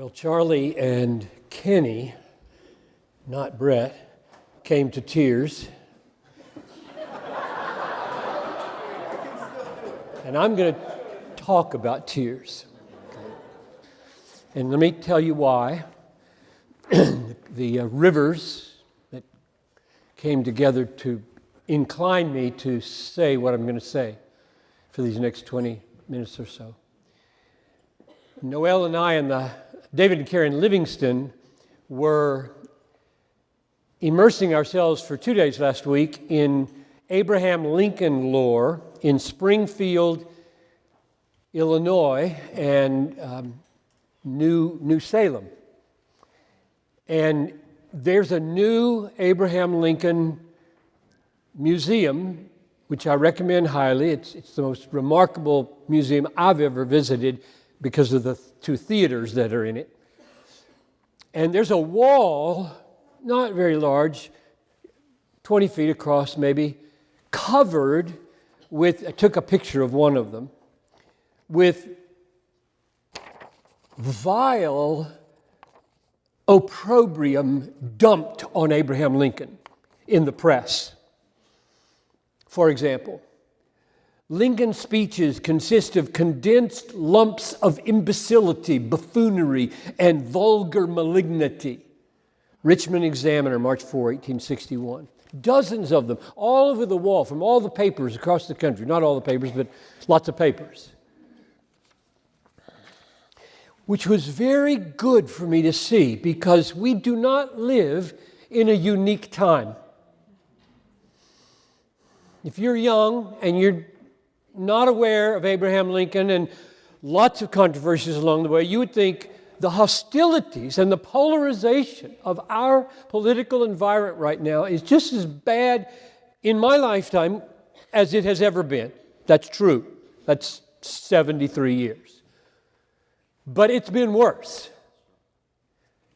Well, Charlie and Kenny, not Brett, came to tears. And I'm going to talk about tears. And let me tell you why. The rivers that came together to incline me to say what I'm going to say for these next 20 minutes or so. Noel and I and David and Karen Livingston were immersing ourselves for 2 days last week in Abraham Lincoln lore in Springfield, Illinois, and New Salem. And there's a new Abraham Lincoln museum, which I recommend highly. It's the most remarkable museum I've ever visited because of the two theaters that are in it. And there's a wall, not very large, 20 feet across maybe, covered with, I took a picture of one of them, with vile opprobrium dumped on Abraham Lincoln in the press. For example, Lincoln's speeches consist of condensed lumps of imbecility, buffoonery, and vulgar malignity. Richmond Examiner, March 4, 1861. Dozens of them, all over the wall, from all the papers across the country. Not all the papers, but lots of papers. Which was very good for me to see, because we do not live in a unique time. If you're young and you're not aware of Abraham Lincoln and lots of controversies along the way, you would think the hostilities and the polarization of our political environment right now is just as bad in my lifetime as it has ever been. That's true. That's 73 years. But it's been worse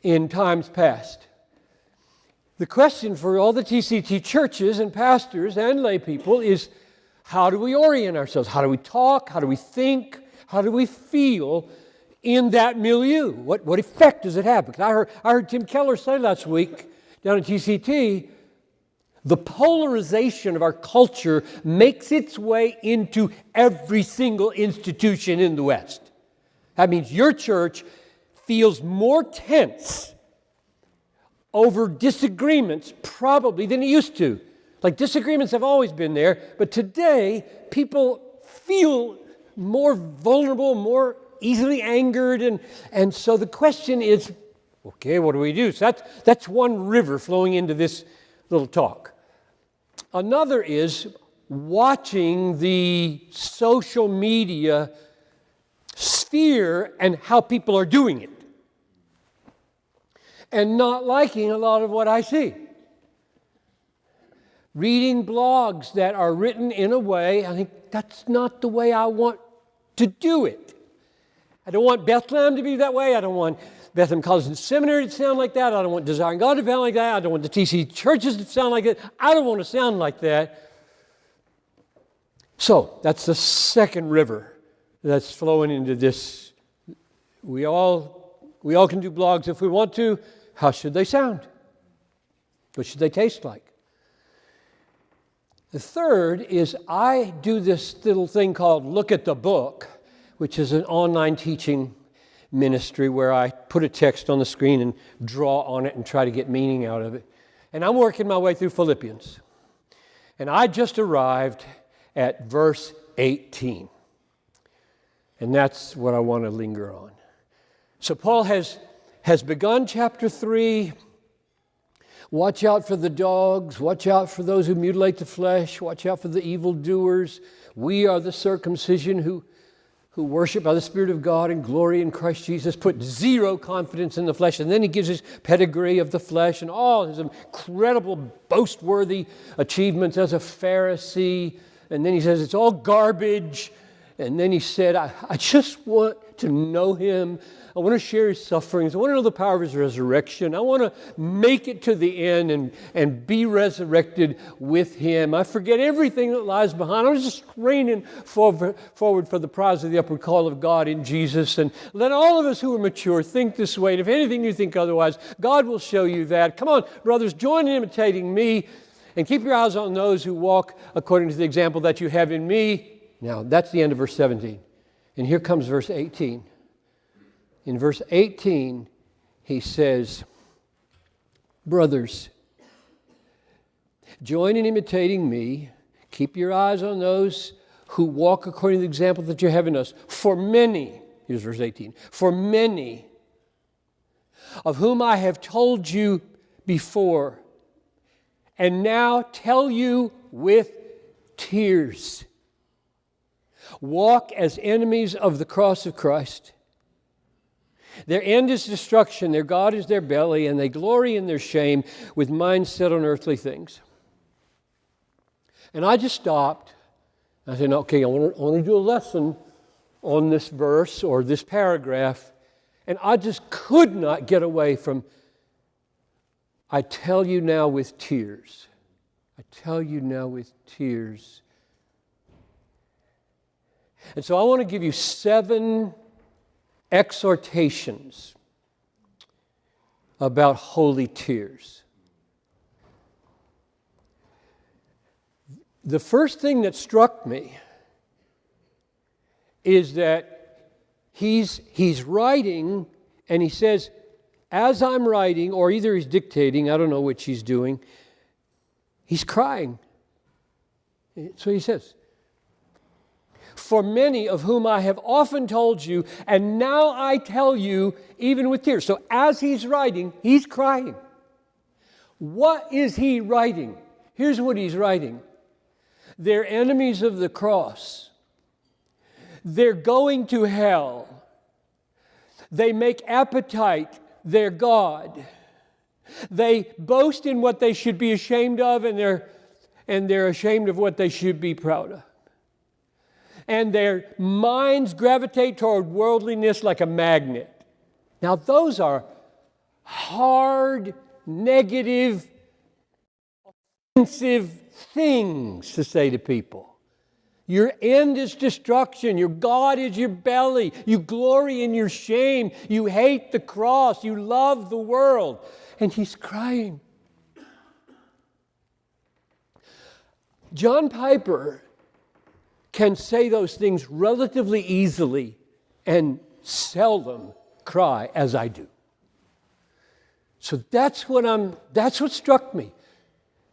in times past. The question for all the TCT churches and pastors and lay people is, how do we orient ourselves? How do we talk? How do we think? How do we feel in that milieu? What effect does it have? Because I heard Tim Keller say last week down at TCT, the polarization of our culture makes its way into every single institution in the West. That means your church feels more tense over disagreements probably than it used to. Like, disagreements have always been there, but today people feel more vulnerable, more easily angered, and so the question is, okay, what do we do? So that's one river flowing into this little talk. Another is watching the social media sphere and how people are doing it, and not liking a lot of what I see. Reading blogs that are written in a way, I think that's not the way I want to do it. I don't want Bethlehem to be that way. I don't want Bethlehem College and Seminary to sound like that. I don't want Desiring God to sound like that. I don't want the TC churches to sound like that. I don't want to sound like that. So that's the second river that's flowing into this. We all can do blogs if we want to. How should they sound? What should they taste like? The third is I do this little thing called Look at the Book, which is an online teaching ministry where I put a text on the screen and draw on it and try to get meaning out of it. And I'm working my way through Philippians. And I just arrived at verse 18. And that's what I want to linger on. So Paul has begun chapter 3. Watch out for the dogs. Watch out for those who mutilate the flesh. Watch out for the evildoers. We are the circumcision who worship by the Spirit of God and glory in Christ Jesus. Put zero confidence in the flesh. And then he gives his pedigree of the flesh and all his incredible boast-worthy achievements as a Pharisee. And then he says it's all garbage. And then he said, I just want to know Him. I want to share His sufferings. I want to know the power of His resurrection. I want to make it to the end and be resurrected with Him. I forget everything that lies behind. I'm just straining forward for the prize of the upward call of God in Jesus. And let all of us who are mature think this way. And if anything you think otherwise, God will show you that. Come on, brothers, join in imitating me. And keep your eyes on those who walk according to the example that you have in me. Now, that's the end of verse 17. And here comes verse 18. In verse 18, he says, brothers, join in imitating me. Keep your eyes on those who walk according to the example that you have in us. For many, here's verse 18, for many of whom I have told you before, and now tell you with tears, walk as enemies of the cross of Christ. Their end is destruction, their God is their belly, and they glory in their shame with minds set on earthly things. And I just stopped. I said, okay, I want to do a lesson on this verse or this paragraph. And I just could not get away from, I tell you now with tears. I tell you now with tears. And so I want to give you 7 exhortations about holy tears. The first thing that struck me is that he's writing and he says, as I'm writing, or either he's dictating, I don't know which he's doing, he's crying. So he says, for many of whom I have often told you, and now I tell you, even with tears. So as he's writing, he's crying. What is he writing? Here's what he's writing. They're enemies of the cross. They're going to hell. They make appetite their God. They boast in what they should be ashamed of, and they're ashamed of what they should be proud of. And their minds gravitate toward worldliness like a magnet. Now, those are hard, negative, offensive things to say to people. Your end is destruction. Your God is your belly. You glory in your shame. You hate the cross. You love the world. And he's crying. John Piper can say those things relatively easily and seldom cry as I do. So that's what struck me.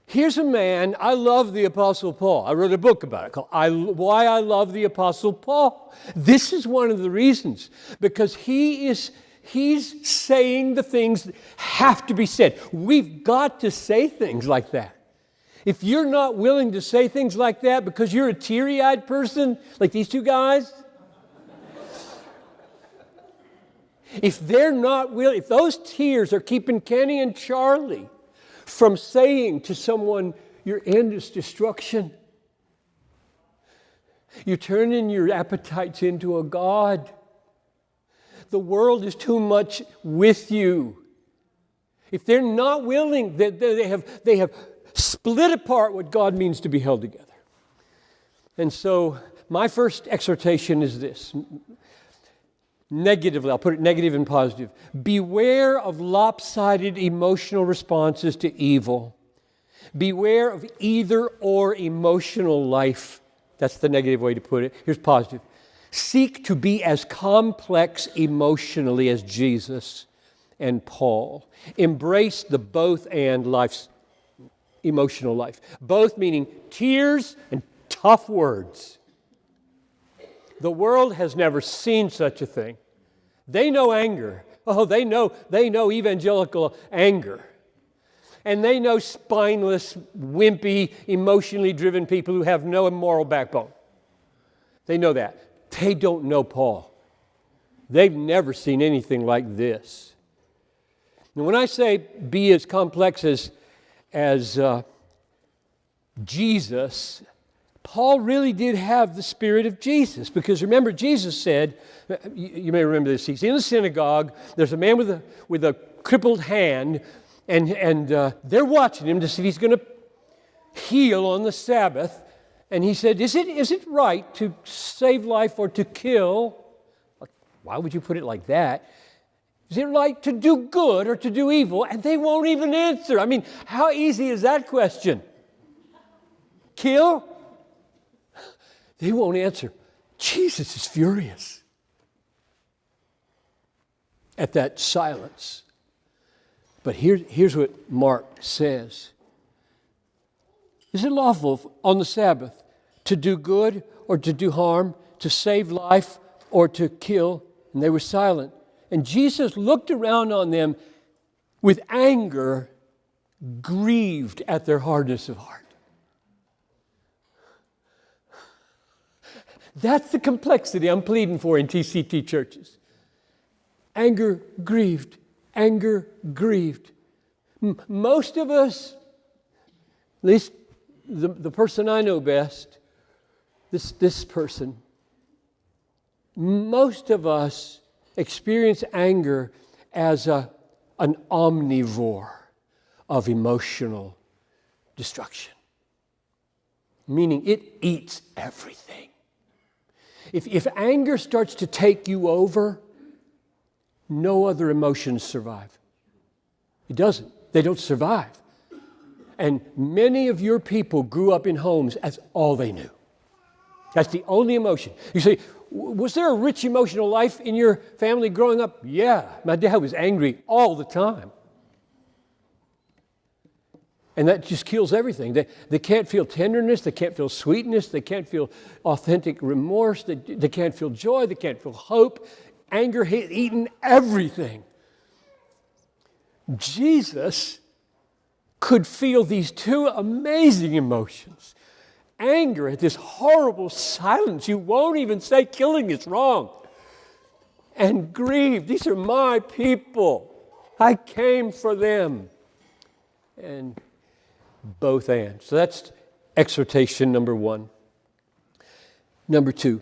Here's a man, I love the Apostle Paul. I wrote a book about it called Why I Love the Apostle Paul. This is one of the reasons, because he's saying the things that have to be said. We've got to say things like that. If you're not willing to say things like that because you're a teary-eyed person, like these two guys, if they're not willing, if those tears are keeping Kenny and Charlie from saying to someone, your end is destruction, you're turning your appetites into a god. The world is too much with you. If they're not willing, they have split apart what God means to be held together. And so my first exhortation is this. Negatively, I'll put it negative and positive. Beware of lopsided emotional responses to evil. Beware of either or emotional life. That's the negative way to put it. Here's positive. Seek to be as complex emotionally as Jesus and Paul. Embrace the both and life's emotional life. Both meaning tears and tough words. The world has never seen such a thing. They know anger. Oh, they know evangelical anger. And they know spineless, wimpy, emotionally driven people who have no moral backbone. They know that. They don't know Paul. They've never seen anything like this. And when I say be as complex as Jesus, Paul really did have the Spirit of Jesus, because remember, Jesus said, you may remember this, he's in the synagogue, there's a man with a crippled hand, and they're watching him to see if he's going to heal on the Sabbath. And he said, is it right to save life or to kill? Why would you put it like that? Is it right to do good or to do evil? And they won't even answer. I mean, how easy is that question? Kill? They won't answer. Jesus is furious at that silence. But here's what Mark says. Is it lawful on the Sabbath to do good or to do harm, to save life or to kill? And they were silent. And Jesus looked around on them with anger, grieved at their hardness of heart. That's the complexity I'm pleading for in TCT churches. Anger, grieved. Anger, grieved. Most of us, at least the person I know best, this person, most of us experience anger as an omnivore of emotional destruction. Meaning it eats everything. If anger starts to take you over, no other emotions survive. It doesn't. They don't survive. And many of your people grew up in homes as all they knew. That's the only emotion. You say, was there a rich emotional life in your family growing up? Yeah, my dad was angry all the time. And that just kills everything. They can't feel tenderness, they can't feel sweetness, they can't feel authentic remorse, they can't feel joy, they can't feel hope. Anger has eaten everything. Jesus could feel these two amazing emotions. Anger at this horrible silence. You won't even say killing is wrong. And grief. These are my people. I came for them. And both and. So that's exhortation number one. Number two,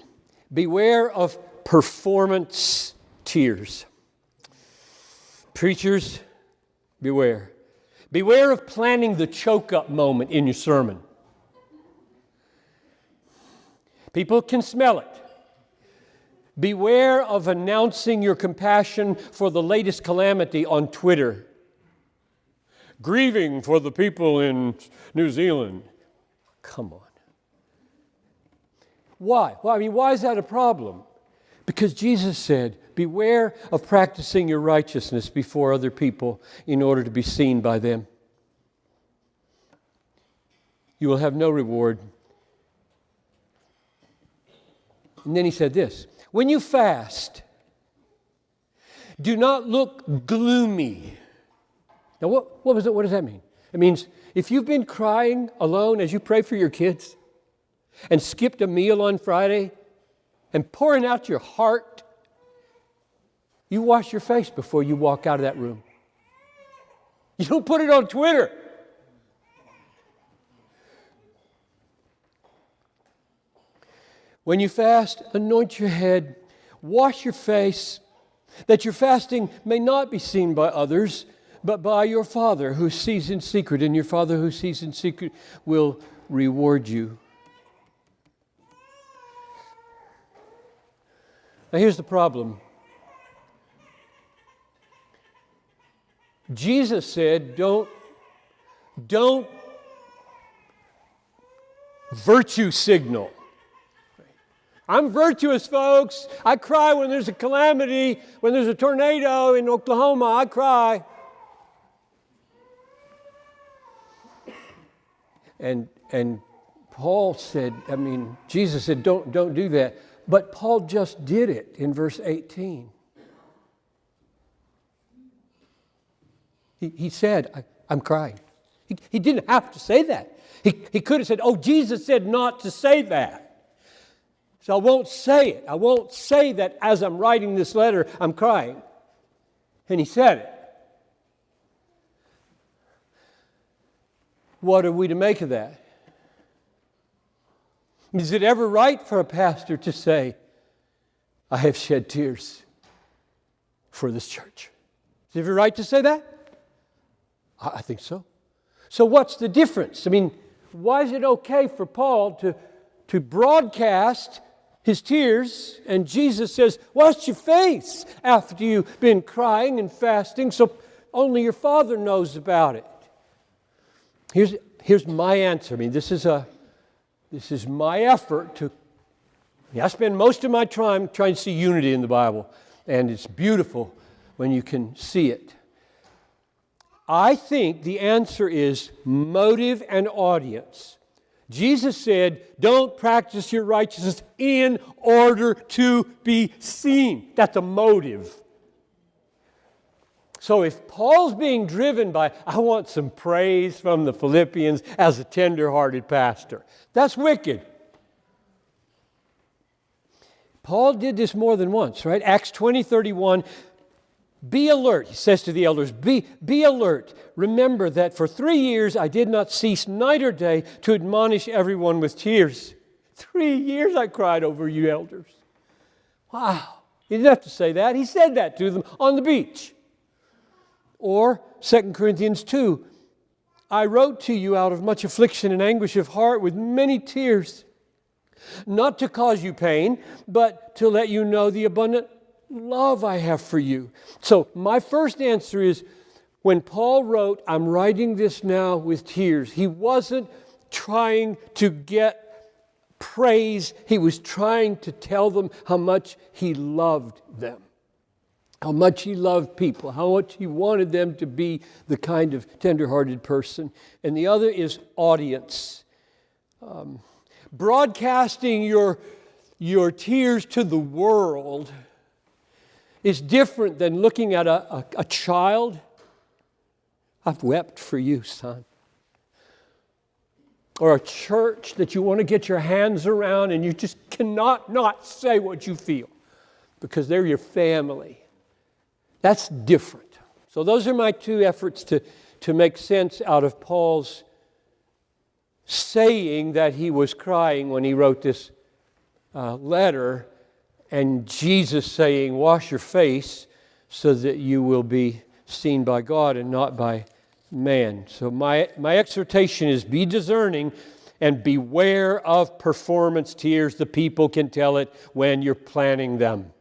beware of performance tears. Preachers, beware. Beware of planning the choke-up moment in your sermon. People can smell it. Beware of announcing your compassion for the latest calamity on Twitter. Grieving for the people in New Zealand. Come on. Why? Well, why is that a problem? Because Jesus said, beware of practicing your righteousness before other people in order to be seen by them. You will have no reward. And then he said this, when you fast, do not look gloomy. Now, what does that mean? It means if you've been crying alone as you pray for your kids and skipped a meal on Friday and pouring out your heart, you wash your face before you walk out of that room. You don't put it on Twitter. When you fast, anoint your head, wash your face, that your fasting may not be seen by others, but by your Father who sees in secret, and your Father who sees in secret will reward you. Now here's the problem. Jesus said, don't virtue signal. I'm virtuous, folks. I cry when there's a calamity, when there's a tornado in Oklahoma, I cry. And Paul said, Jesus said, don't do that. But Paul just did it in verse 18. He said, I'm crying. He didn't have to say that. He could have said, oh, Jesus said not to say that. So I won't say it. I won't say that as I'm writing this letter, I'm crying. And he said it. What are we to make of that? Is it ever right for a pastor to say, I have shed tears for this church? Is it ever right to say that? I think so. So what's the difference? I mean, why is it okay for Paul to broadcast his tears, and Jesus says, wash your face after you've been crying and fasting, so only your Father knows about it? Here's my answer. I mean, this is my effort to... I spend most of my time trying to see unity in the Bible, and it's beautiful when you can see it. I think the answer is motive and audience. Jesus said, don't practice your righteousness in order to be seen. That's a motive. So if Paul's being driven by, I want some praise from the Philippians as a tender-hearted pastor, that's wicked. Paul did this more than once, right? Acts 20:31. Be alert, he says to the elders, be alert. Remember that for 3 years I did not cease night or day to admonish everyone with tears. 3 years I cried over you elders. Wow. He didn't have to say that. He said that to them on the beach. Or 2 Corinthians 2. I wrote to you out of much affliction and anguish of heart with many tears, not to cause you pain, but to let you know the abundant love I have for you. So my first answer is, when Paul wrote, I'm writing this now with tears, he wasn't trying to get praise. He was trying to tell them how much he loved them, how much he loved people, how much he wanted them to be the kind of tender-hearted person. And the other is audience. Broadcasting your tears to the world is different than looking at a child. I've wept for you, son. Or a church that you want to get your hands around and you just cannot not say what you feel because they're your family. That's different. So those are my two efforts to make sense out of Paul's saying that he was crying when he wrote this letter, and Jesus saying, wash your face so that you will be seen by God and not by man. So my exhortation is, be discerning and beware of performance tears. The people can tell it when you're planning them.